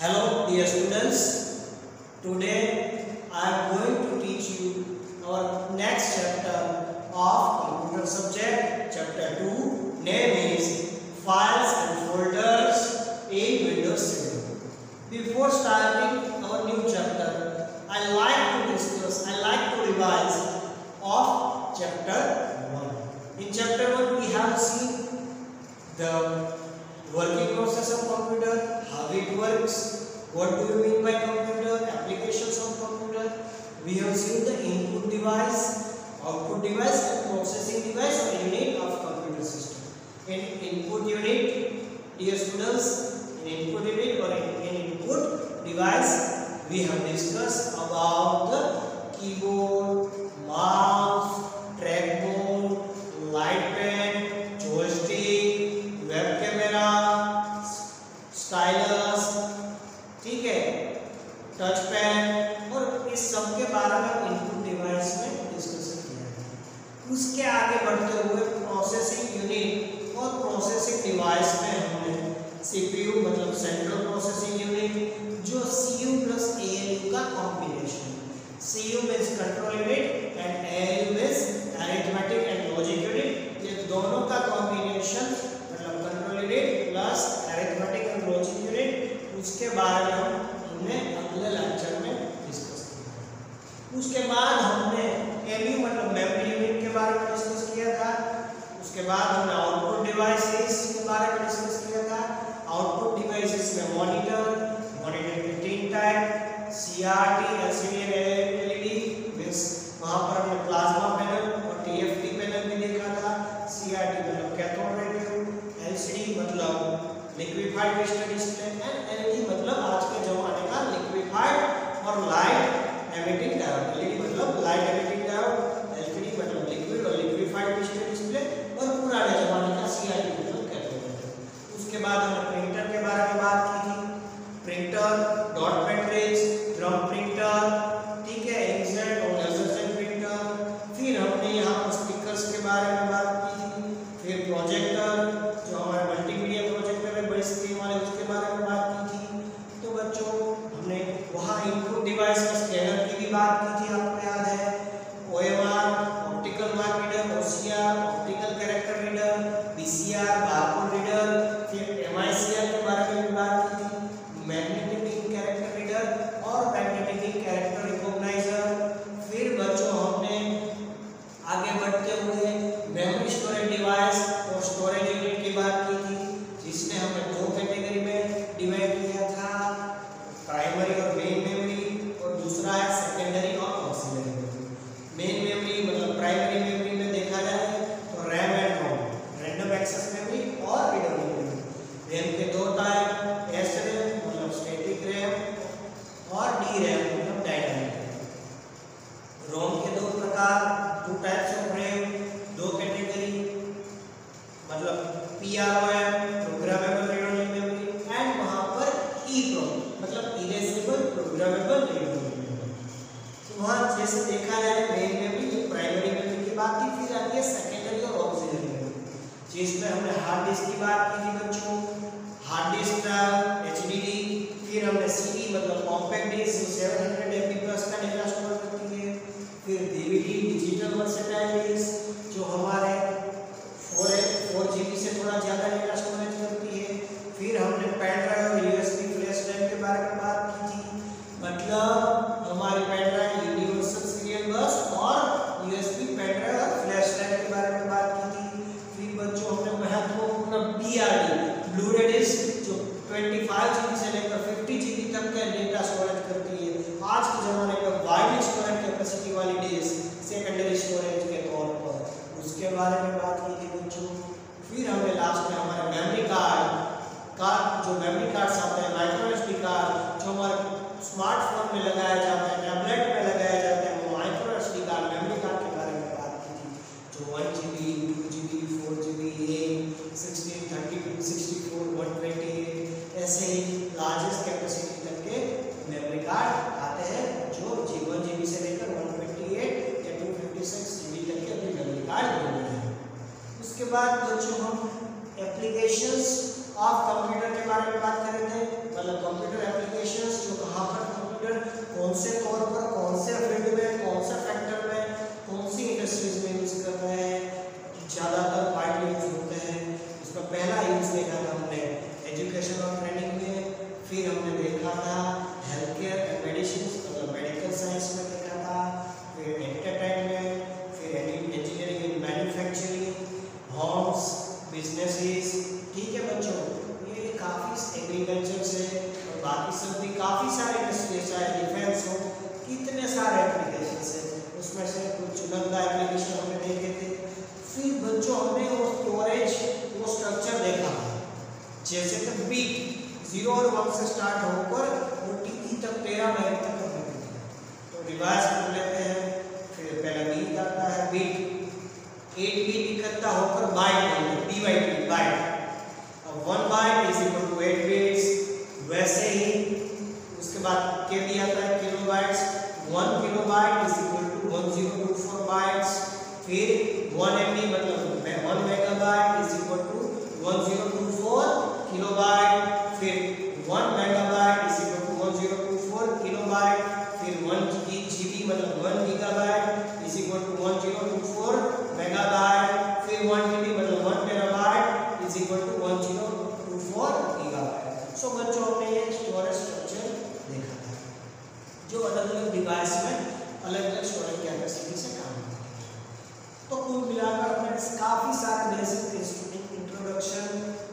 Hello dear students, today I am going to teach you our next chapter of computer subject, chapter 2, name is Files and Folders in Windows 7. Before starting our new chapter, I like to revise of chapter 1. In chapter 1 we have seen the working process of computer, how it works, what do you mean by computer, applications of computer. We have seen the input device, output device and processing device or unit of computer system. In input unit, dear students, in input unit or in input device, we have discussed about the keyboard, mouse, trackball, light pen, joystick, web camera, stylus, ठीक है, touch pen और इस सब के बारे में input device में discussion किया है। उसके आगे बढ़ते हुए प्रोसेसिंग यूनिट और प्रोसेसिंग डिवाइस में हमने सीपीयू मतलब सेंट्रल प्रोसेसिंग यूनिट जो सीयू प्लस एएलयू का combination, CU means control unit and ALU means arithmetic and logic unit, ये दोनों का combination plus arithmetic and logic unit, उसके बारे में हमने अगले लेक्चर में डिस्कस किया। उसके बाद हमने एमयू मतलब मेमोरी यूनिट के बारे में डिस्कस किया था। उसके बाद हमने आउटपुट डिवाइसेस के बारे में डिस्कस किया था। आउटपुट डिवाइसेस में मॉनिटर के तीन type, CRT, LCD and LED means वहां पर हमने प्लाज्मा पैनल और टीएफटी पैनल भी देखा था। सीआरटी मतलब कैथोड रे ट्यूब, एलसीडी मतलब liquefied crystal display and LED मतलब आज के जमाने का लिक्विफाइड और लाइट एमिटिंग डायोड। एलईडी मतलब लाइट एमिटिंग डायोड, एलसीडी मतलब लिक्विड और लिक्विफाइड क्रिस्टल डिस्प्ले और पुराने जमाने का सीआरटी मतलब कैथोड रे। उसके बाद हमने प्रिंटर के बारे में बात की थी। Printer, dot matrix, drum printer, ठीक है, इंकजेट और लेजर प्रिंटर। फिर हमने यहाँ पर स्पीकर्स के बारे में बात की थी। फिर प्रोजेक्टर जो हमारे मल्टीमीडिया प्रोजेक्टर है बड़ी स्क्रीन वाले, उसके बारे में बात की थी। तो बच्चों हमने वहाँ इनपुट डिवाइस में स्कैनर की भी बात की थी, आपको याद है। OMR optical mark reader, OCR optical character reader, PCR barcode reader, फिर एमआईसीआर के बारे में भी बात की थी। मैग्नेटिक कैरेक्टर रीडर और मैग्नेटिक कैरेक्टर रिकॉग्नाइजर। फिर बच्चों हमने आगे बढ़ते हुए मेमोरी स्टोरेज डिवाइस और स्टोरेज यूनिट की बात की थी, जिसने हमने दो कैटेगरी में डिवाइड किया था, प्राइमरी और मेन मेमोरी, और दूसरा है सेकेंडरी और ऑक्सिलरी मेमोरी। मेन मेमोरी मतलब प्राइमरी मेमोरी में देखा जाए तो RAM and ROM, random access memory और रीड ओनली मेमोरी। रैम के दो टाइप, एस रैम मतलब स्टैटिक रैम और डी रैम मतलब डायनामिक रैम। रोम के दो प्रकार, टू टाइप्स ऑफ रैम, दो कैटेगरी मतलब PROM programmable read only memory and वहां पर EEPROM मतलब erasable programmable read only memory. तो वहां जैसे देखा जाए मेन मेमोरी प्राइमरी मेमोरी की बात की, फिर आती है सेकेंडरी और ऑक्सिलरी मेमोरी, जिसमें हमने हार्ड डिस्क की बात की थी बच्चों। हार्ड डिस्क HDD, फिर हमने CD मतलब कॉम्पैक्ट डिस्क 700 MB प्लस का डेटा स्टोर करती है। फिर DVD डिजिटल वर्सेटाइल डिस्क जो हमारे 4 GB से थोड़ा ज़्यादा डेटा स्टोरेज करती है। फिर हमने पेन ड्राइव और USB फ्लैश ड्राइव के बारे में बात की थी, मतलब हमारी पेन ड्राइव यूनिवर्सल सीरियल बस और USB पेन ड्राइव और फ्लैश ड्राइव के बारे में बात की थी। फिर बच्चों हमने महत्वपूर्ण BRD ब्लू-रे डिस्क जो 25 GB से लेकर 50 GB तक का डेटा स्टोरेज करती है। आज के ज़माने में वाइड स्टोरेज कैपेसिटी वाली डिस्क सेकेंडरी स्टोरेज के तौर पर, उसके बारे में बात की थी बच्चों। फिर हमने लास्ट में हमारे मेमोरी कार्ड जो मेमोरी कार्ड्स आते हैं, माइक्रो एसडी कार्ड जो हमारे स्मार्टफोन में लगाया जाता है, टैबलेट में लगाया जाता है, वो micro SD card memory card के बारे में बात की थी, जो 1 GB, 2 GB, 4 GB, 8, 16, 32, 64, 128 ऐसे लार्जेस्ट कैपेसिटी तक के मेमोरी कार्ड आते हैं, जो 1 GB से लेकर 128 या 256 GB तक के अपने मेमोरी कार्ड होते हैं। उसके बाद बच्चों हम एप्लीकेशंस ऑफ कंप्यूटर के बारे में बात कर रहे थे। मतलब कंप्यूटर एप्लीकेशंस जो कहाँ पर कंप्यूटर कौन से तौर पर, कौन से फील्ड में, कौन से फैक्टर में, कौन सी इंडस्ट्रीज में यूज कर रहे हैं, ज़्यादातर वाइडली यूज होते हैं। उसका पहला यूज देखा था हमने एजुकेशन और ट्रेनिंग में, फिर हमने देखा था हेल्थ केयर एंड मेडिसिन मतलब मेडिकल साइंस में देखा था, फिर एंटरटेनमेंट, फिर engineering and manufacturing, homes, businesses. ठीक है बच्चों, ये काफ़ी एग्रीकल्चर से और बाकी सब भी काफ़ी सारे इंडस्ट्री, चाहे डिफेंस हो, कितने सारे एप्लीकेशन है, उसमें से कुछ चुनिंदा एप्लीकेशन हमने देखे थे। फिर बच्चों हमने वो स्टोरेज, वो स्ट्रक्चर देखा, जैसे कि बीट 0 और 1 से स्टार्ट होकर वो टी तक 13 लाइन तक हमने देखा। तो रिवाइज कर लेते हैं। फिर पहला बीट आता है, बीट 8 बीट इकट्ठा होकर बाइट बनता है, BYT बाइट। अब 1 byte is equal to 8 bits. वैसे ही उसके बाद के भी आता है kilobytes, 1 kilobyte is equal to 1024 bytes. फिर 1 MB मतलब 1 megabyte is equal to 1024 kilobyte. फिर 1 megabyte is equal to 1024 kilobyte. फिर 1 GB मतलब 1 gigabyte is equal to 1024 megabyte. फिर 1 TB मतलब 1 terabyte is equal to 1024 gigabyte. So बच्चों हमने ये स्टोरेज स्ट्रक्चर देखा था, जो अलग अलग डिवाइस में अलग अलग स्टोरेज कैपेसिटी से काम करते हैं। तो कुल मिलाकर हमने काफ़ी सारे बेसिक इंट्रोडक्शन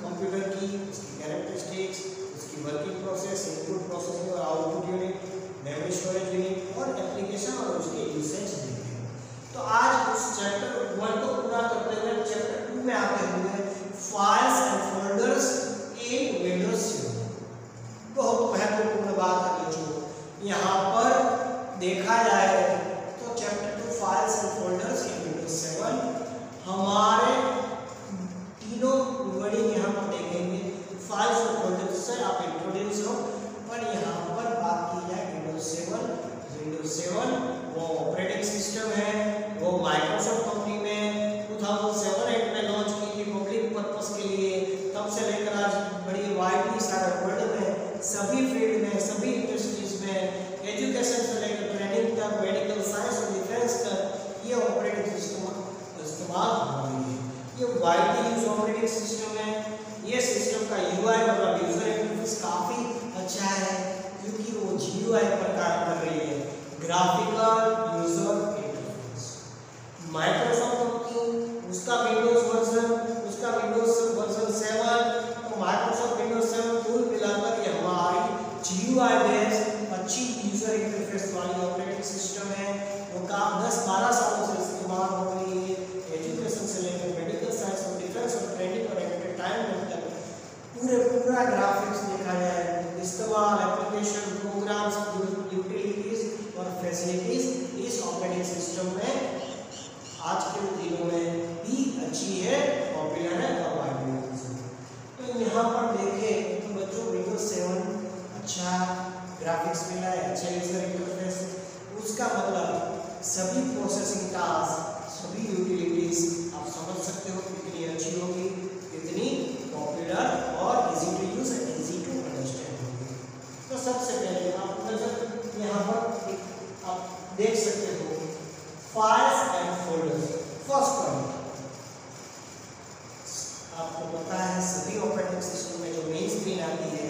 कंप्यूटर की, उसकी कैरेक्टरिस्टिक्स, उसकी वर्किंग प्रोसेस, इनपुट प्रोसेसिंग और output unit, memory storage unit और एप्लीकेशन और उसके यूसेज देखे। तो आज उस चैप्टर 1 को पूरा करते हुए चैप्टर 2 में आते हुए files and folders in Windows 7। बहुत महत्वपूर्ण बात है बच्चों, यहाँ पर देखा जाए तो chapter 2 files and folders in Windows 7 हमारे तीनों वर्डिंग यहाँ पर देखेंगे। फाइल्स और फोल्डर्स से आप इंट्रोड्यूस हो, पर यहाँ पर बात की जाए विंडोज 7। विंडोज 7 वो ऑपरेटिंग सिस्टम है, वो माइक्रोसॉफ्ट कंपनी में 2007-8 में लॉन्च की थी पब्लिक पर्पस के लिए। तब से लेकर आज बड़ी वाइडली सारे वर्ल्ड में सभी फील्ड में, सभी इंडस्ट्रीज में, एजुकेशन से लेकर ट्रेनिंग तक, मेडिकल साइंस और डिफेंस तक ये ऑपरेटिंग सिस्टम इस्तेमाल हो रही है। ये वाइडली यूज ऑपरेटिंग सिस्टम है। ये सिस्टम का UI मतलब यूजर इंटरफेस काफ़ी अच्छा है, क्योंकि वो GUI पर कार्य कर रही है, graphical user interface. Microsoft company उसका विंडोज वर्जन 7, तो माइक्रोसॉफ्ट विंडोज 7 टूल मिलाकर ये हमारी GUI बेस्ड अच्छी यूजर इंटरफेस वाली ऑपरेटिंग सिस्टम है। वो काम 10-12 सालों से इस्तेमाल हो रही है। एजुकेशन से लेकर मेडिकल साइंस और डिफेंस और ट्रेनिंग और एंटरटेनमेंट तक पूरा ग्राफिक्स देखा जाए, इस्तेमाल, एप्लीकेशन, प्रोग्राम्स, यूटिलिटीज और फैसिलिटीज इस ऑपरेटिंग सिस्टम में आज के दिनों में भी अच्छी है, पॉपुलर है और वाइडली यूज है। तो यहाँ पर देखें तो बच्चों विंडोज 7 अच्छा ग्राफिक्स मिला है, अच्छा यूजर इंटरफेस, उसका मतलब सभी प्रोसेसिंग टास्क, सभी यूटिलिटीज आप समझ सकते हो कितनी अच्छी होगी, कितनी पॉपुलर और easy to use and easy to understand होगी। तो सबसे पहले आप नजर यहाँ पर आप देख सकते हो files and folders. First point, आपको पता है सभी ऑपरेटिंग सिस्टम में जो मेन स्क्रीन आती है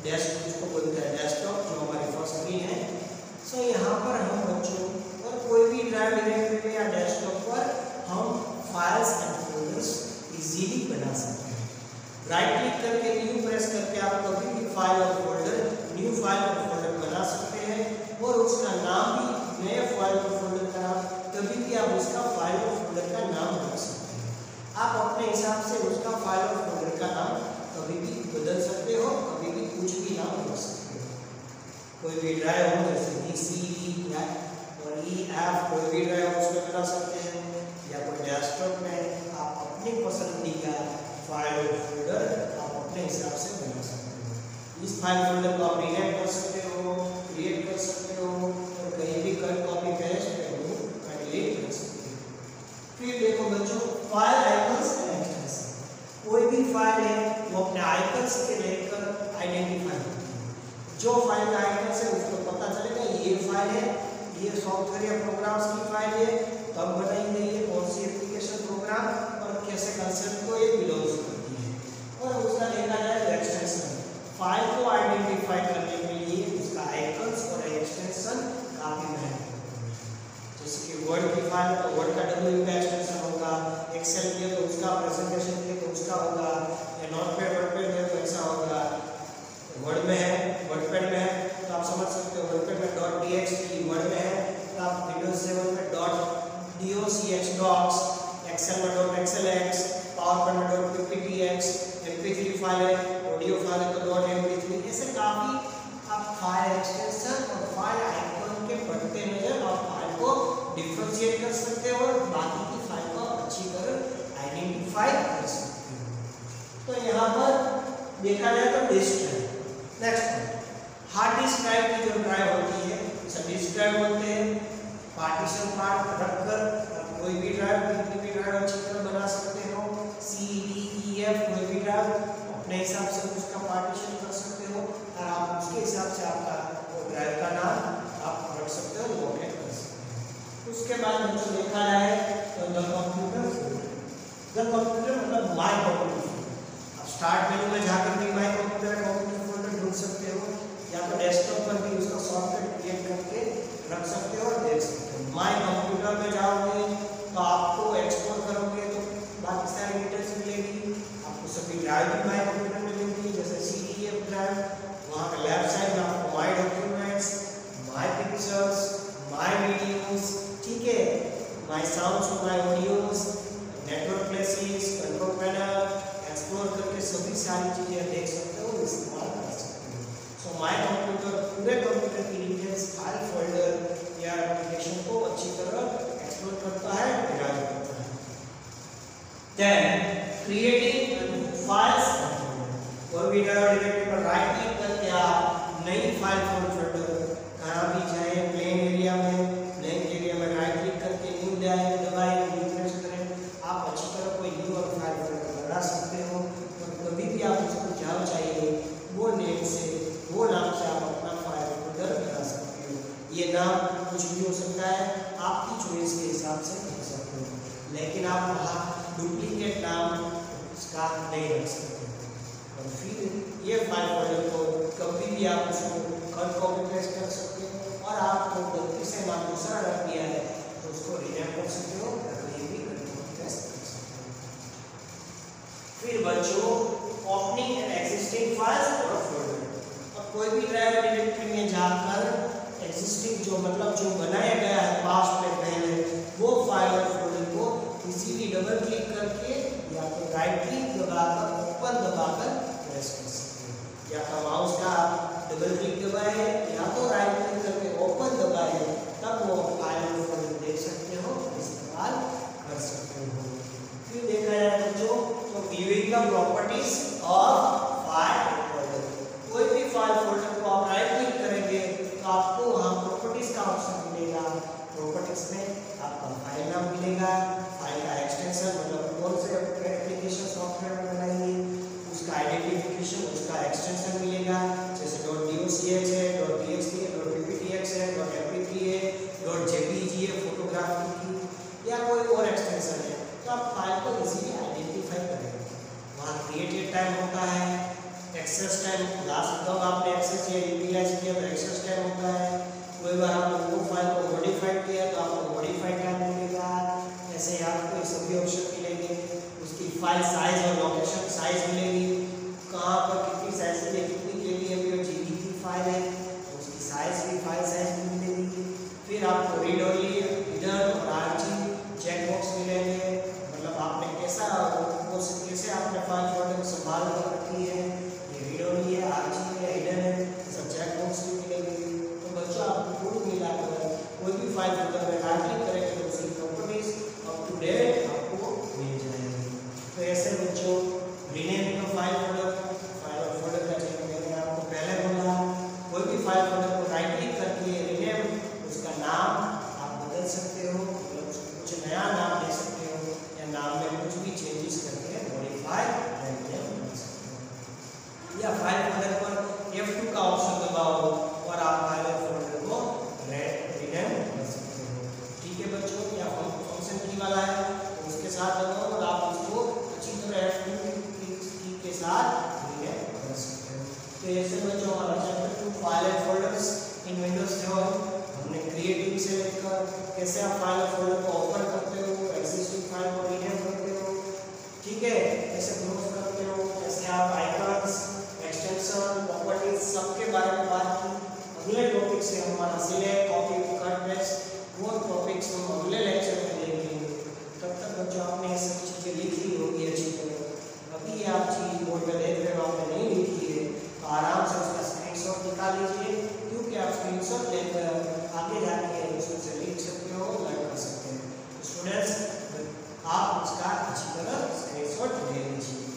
डेस्कटॉप, जिसको बोलते हैं डेस्कटॉप, जो हमारी फर्स्ट स्क्रीन है। सो यहाँ पर हम बच्चों और कोई भी ड्राइव डायरेक्टरी में या डेस्कटॉप पर हम फाइल्स एंड फोल्डर्स इजीली बना सकते हैं। राइट क्लिक करके न्यू प्रेस करके आप कभी भी फाइल और फोल्डर, न्यू फाइल और फोल्डर बना सकते हैं और उसका नाम भी नए फाइल और फोल्डर का नाम, कभी भी आप उसका फाइल और फोल्डर का नाम रख सकते हैं। आप अपने हिसाब से उसका फाइल और फोल्डर का नाम कभी भी बदल सकते हो, कभी भी कुछ भी नाम रख सकते हो। कोई भी ड्राइव हो जैसे ECE और EF, कोई भी ड्राइव उसमें बना सकते हैं, या कोई डेस्कटॉप में आप अपनी पसंदीदा फाइल और फोल्डर आप अपने हिसाब से बना सकते हो। इस फाइल फोल्डर को आप रीनेम कर सकते हो, क्रिएट कर सकते हो और कहीं भी कट कॉपी पेस्ट डिलीट कर सकते हो। फिर देखो बच्चों फाइल आइकन्स एंड एक्सटेंशन। कोई भी फाइल है वो अपने आइकन्स के लेकर आइडेंटिफाई होती है। जो फाइल का आइकन से उसको पता चलेगा ये फाइल है, ये सॉफ्टवेयर या प्रोग्राम्स की फाइल है, कब बनाई गई है, कौन सी एप्लीकेशन प्रोग्राम और कैसे कंसेप्ट को ये बिलोंग्स करती है। और उसका देखा जाए एक्सटेंशन, फाइल को आइडेंटिफाई करने के लिए उसका आइकन्स और एक्सटेंशन काफी महत्वपूर्ण है। जैसे कि वर्ड की फाइल तो वर्ड का डब्ल्यू का एक्सटेंशन होगा, एक्सेल के तो उसका, प्रेजेंटेशन के तो उसका होगा, या नोटपैड वर्डपैड में तो ऐसा होगा। वर्ड में है, वर्डपैड में है तो आप समझ सकते हो, वर्डपैड में .txt, वर्ड में है तो आप विंडोज 7 में .docx docs, एक्सेल में .xlx, पावरपॉइंट में .pptx, mp3 फाइल है, ऑडियो फाइल है तो .mp3। ऐसे काफी आप फाइल एक्सटेंशन और फाइल आइकन के बढ़ते नजर आप फाइल को डिफरेंशिएट कर सकते हो और बाकी की फाइल को अच्छी तरह आइडेंटिफाई कर सकते हो। तो यहाँ पर देखा जाए तो disk drive. Next hard disk drive की जो ड्राइव होती है उसे डिस्क ड्राइव बोलते हैं। पार्टीशन पार्ट रखकर कोई भी ड्राइव, कितनी भी ड्राइव अच्छी तरह बना सकते हो। सी डी ई एफ कोई भी ड्राइव अपने हिसाब से उसका पार्टीशन कर सकते हो और आप उसके हिसाब से आपका वो ड्राइव का नाम आप रख सकते हो, लोकेट कर सकते हो। उसके बाद जो देखा जाए तो द कंप्यूटर मतलब माय कंप्यूटर। अब स्टार्ट मेनू में जाकर भी माय कंप्यूटर फोल्डर ढूंढ सकते हो, या तो डेस्कटॉप पर भी उसका सॉफ्टवेयर क्रिएट करके रख सकते हो और देख सकते हो। माय कंप्यूटर में जाओगे तो आपको एक्सप्लोर करोगे तो बाकी सारी डिटेल्स मिलेगी। आपको सभी ड्राइव भी माय कंप्यूटर में मिलेगी, जैसे CDF ड्राइव, वहाँ पे लेफ्ट साइड में आपको my documents, my pictures, my videos, ठीक है, माय साउंड्स और my audios, network places, control panel, explore करके सभी सारी चीजें देख सकते हो, इस्तेमाल कर सकते हो। सो माय कंप्यूटर पूरे कंप्यूटर की डिटेल्स, फाइल, फोल्डर या एप्लीकेशन को अच्छी तरह एक्सप्लोर करता है, डिराइव करता है। देन क्रिएटिंग फाइल्स, कोई भी डायरेक्टरी पर राइट क्लिक करके आप नई फाइल फोल्डर कहाँ भी चाहे प्लेन एरिया में, ब्लैंक एरिया में राइट क्लिक करके न्यू दबाएं, रिफ्रेश करें, आप अच्छी तरह कोई न्यू और फाइल फोल्डर बना सकते हो। तो कभी भी आप उसको जहाँ चाहिए वो नेम से, वो नाम से आप अपना फाइल फोल्डर बना सकते हो। ये नाम कुछ भी हो सकता है, आपकी चॉइस के हिसाब से रख सकते हो, लेकिन आप वहाँ डुप्लीकेट नाम उसका नहीं रख सकते। और फिर ये फाइल फोल्डर को कभी भी आप उसको कट कॉपी पेस्ट कर सकते हो और आपको गलती से नाम दूसरा रख दिया है तो उसको रीनेम कर सकते हो, कहीं भी कट कॉपी पेस्ट कर सकते हो। फिर बच्चों ओपनिंग एंड एग्जिस्टिंग फाइल्स और फोल्डर। अब कोई भी ड्राइव डायरेक्टरी में जाकर एग्जिस्टिंग जो मतलब जो बनाया गया है पास्ट में पहले वो फाइल और फोल्डर को इजीली डबल क्लिक करके या तो राइट क्लिक दबाकर ओपन दबाकर प्रेस कर सकते हो, या तो माउस का डबल क्लिक दबाए या तो राइट क्लिक करके ओपन दबाए, तब वो फाइल और फोल्डर देख सकते हो, इस्तेमाल कर सकते हो। फिर देखा जाए बच्चों तो viewing the properties of file और फोल्डर। कोई भी फाइल फोल्डर को आप राइट क्लिक करेंगे तो आपको वहाँ प्रॉपर्टीज का ऑप्शन मिलेगा। प्रॉपर्टीज में आपका फाइल नाम मिलेगा, फाइल का एक्सटेंशन मतलब कौन से एप्लीकेशन सॉफ्टवेयर में बनाएंगे उसका आइडेंटिफिकेशन, उसका एक्सटेंशन मिलेगा, जैसे .docx है, .txt है, .pptx है, .mp3 है, .jpg है फोटोग्राफी की, या कोई और एक्सटेंशन है, तो आप फाइल को इजीली आइडेंटिफाई करेंगे। वहाँ क्रिएटेड टाइम होता है, एक्सेस टाइम, लास्ट कब आपने एक्सेस या यूटिलाइज किया तो एक्सेस टाइम होता है। कोई बार आपने वो फाइल को मॉडिफाइड किया तो आपको मॉडिफाइड टाइम मिलेगा। ऐसे आपको ये सभी ऑप्शन मिलेंगे। उसकी फाइल साइज और लोकेशन साइज मिलेगी, कहाँ पर कितनी साइज में कितनी KBMB और GB की फाइल है तो उसकी साइज भी, फाइल साइज भी मिलेगी। फिर आपको रीड ओनली, हिडन और RG चेक बॉक्स मिलेंगे, मतलब आपने कैसे आपने फाइल फोल्डर को संभाल कर रखी है, ये रीड ओनली है, RG है, हिडन है, सब चेक बॉक्स भी मिलेंगे। तो बच्चों आपको पूरी मिलाकर कोई भी फाइल फोल्डर में राइट क्लिक करेंगे तो उसकी प्रॉपर्टीज अप टू डेट आपको मिल जाएगी। तो ऐसे बच्चों रीनेमिंग ऑफ फाइल और फोल्डर का चयन मैंने आपको पहले बोला, कोई भी फाइल फोल्डर को राइट क्लिक करके रीनेम उसका नाम आप बदल सकते हो, मतलब उसको कुछ नया नाम दे सकते हो या नाम में कुछ भी चेंजेस करके मॉडिफाई कर सकते हो। जैसे बच्चों हमारा chapter 2 file and folders in Windows 7 हमने क्रिएटिंग से लेकर कैसे आप फाइल और फोल्डर को ओपन करते हो, एग्जिस्टिंग फाइल को रीनेम करते हो, ठीक है, कैसे क्लोज करते हो, कैसे आप आइकन्स, एक्सटेंशन, प्रॉपर्टीज सबके बारे में बात की। अगले टॉपिक से हमारा सिलेक्ट, कॉपी, कट, पेस्ट वो टॉपिक्स हम अगले लेक्चर में देखेंगे। तब तक बच्चों आपने ये सब चीज़ें लिखी होगी अच्छी तरह। अभी आप चीज बोर्ड में देख रहे हो, आपने नहीं लिखी है तो आराम से उसका स्क्रीनशॉट निकाल लीजिए, क्योंकि आप स्क्रीनशॉट लेकर आगे जाके उससे लिख सकते हो, लर्न कर सकते हैं। स्टूडेंट्स आप उसका अच्छी तरह स्क्रीनशॉट ले लीजिए।